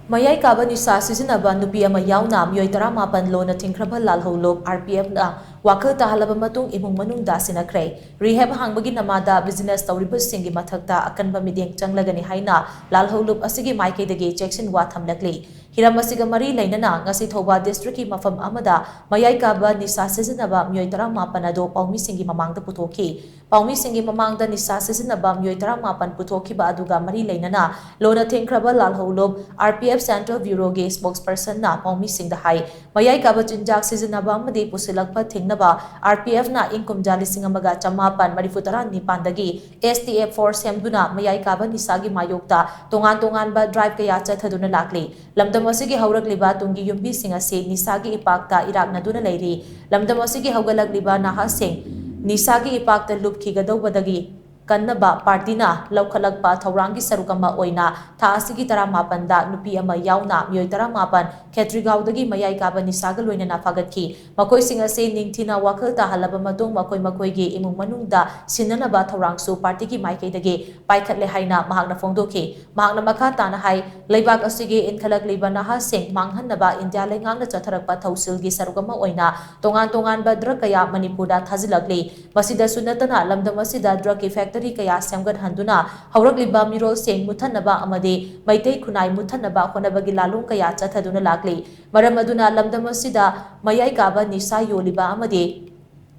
MAYAI KABA Nisha Shijinnaba Nupi Yaona Meeoi 18 lona THINGKHRABA LALHOULUP RPF na Wakhal Tahallaba Matung Imung Manung Da Shinnakhre REHAB HANGBAGI NAMADA business TOURIIBA mathakta AKANBA MITYENG CHANGLAGANI HAINA LALHOULUP ASIGI MAIKEI DAGI CHEKSHIN wa THAMLAKLI Hiram asiga mari lainana ngasi thoba district ki mafam amada MAYAI KABA Nisha Shijinnaba Meeoi 18 ado paumi singi mamangda puthoki paumi singi mamangda Nisha Shijinnaba Meeoi 18 puthokiba aduga mari lainana lona THINGKHRABA LALHOULUP RPF Central Bureau ge spokesperson na paumi sing da hai MAYAI KABA chinjak Shijinnaba amadi pusilakpa thingnaba RPF na inkum jali singamaga chamapan marifutara nipandagi STF force semduna MAYAI KABA Nisha gi mayokta tongan ba drive kaya chathaduna lakli lamdam asigi haurakliba tungi yumbi singa se Nisha gi ipakta iraknaduna leiri lamdam asigi haugalakliba naha sing Nisha gi ipakta lupkhigadawbadagi kannaba partina laukhalakpa thaurangi sarukama oina tha asigi 18 da nupi ama yauna Meeoi 18 Khetrigaudagi MAYAI KABA Nisha ga loinana fagatki makoi singa se ningthina Wakhal Tahallaba Matung makoi gi imung manung da Shinnakhre thaurangsu party ki maikei dagi paikhatle haina mahakna fongdoki mahakna makha tana hai leibak asigi inkhalak liba naha sing manghanaba India lengangna chatharakpa thausil gi sarukama oina tongan ba drug kaya Manipur da thazilakli masida sunatana lamdam asida drug ki factory kaya semgat handuna haurakliba mirol sing muthanaba amade MAITEI khunai muthanaba honabagi lalung kaya chathaduna lakli maram aduna lamdam asida MAYAI KABA Nisha yoliba amade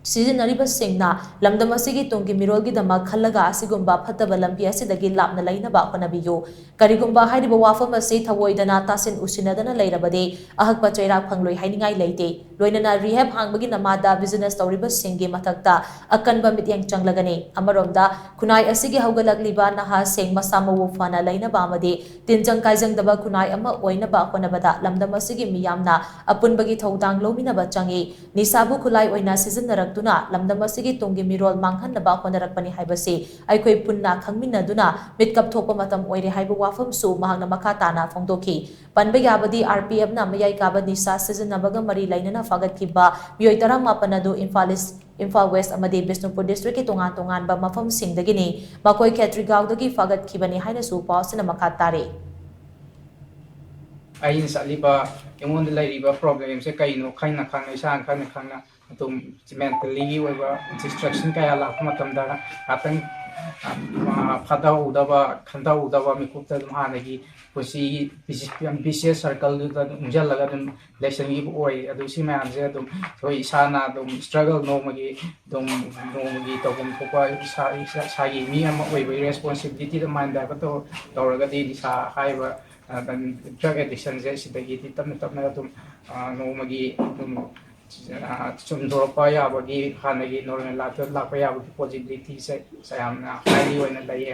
Shijinnariba singna lamdam asigi tungi mirolgi dama khallaga asigumba phataba lambi asidagi lapna lainaba honabiyo karigumba hairiba wafam asi thawoidana tasin usinadana leirabade ahakpa chairak phangloi hainingai leite loinana rehab hangbagi namada business tauriba singi mathakta akanba mityeng changlagani amaromda khunai asigi haugalakliba naha sing masamawu fana lainaba amade tinjang kaijang daba khunai ama oinaba honabada lamdam asigi miyamna apunbagi thodang lominaba changi Nishabu khulai oina Shijinnara lamdam asigi tungi mirol manghanaba honarakpani haibasi aikhoi punna khangminaduna mitkap thokpa matam oire haiba wafam su mahakna makha tana fongdoki panba yabadi RPF na MAYAI KABA Nisha Shijinnaba mari lainana fagatkiba Meeoi 18 adu Imphal West amadi Bishnupur district ki tongan ba mafam singdagini makoi Khetrigaudagi fagatkibani haina su pausina makha tare ai saliba yamon laiba problem se kaino khaina khang isan khang tum mentally oiba distraction kaya la matam da atang phada udaba khanda udaba mikupta hanagi pusi vicious circle da unjal laga dum lesson gi oi adu si man je dum so isana dum struggle no magi to gum thopa sa gi mi am oi responsibility da man da to tawraga di sa haiba drug addiction je sidagi tamna dum no magi dum chumdorpa yabagi hanagi normal lakpa yabagi possibility se sayamna highly oina lai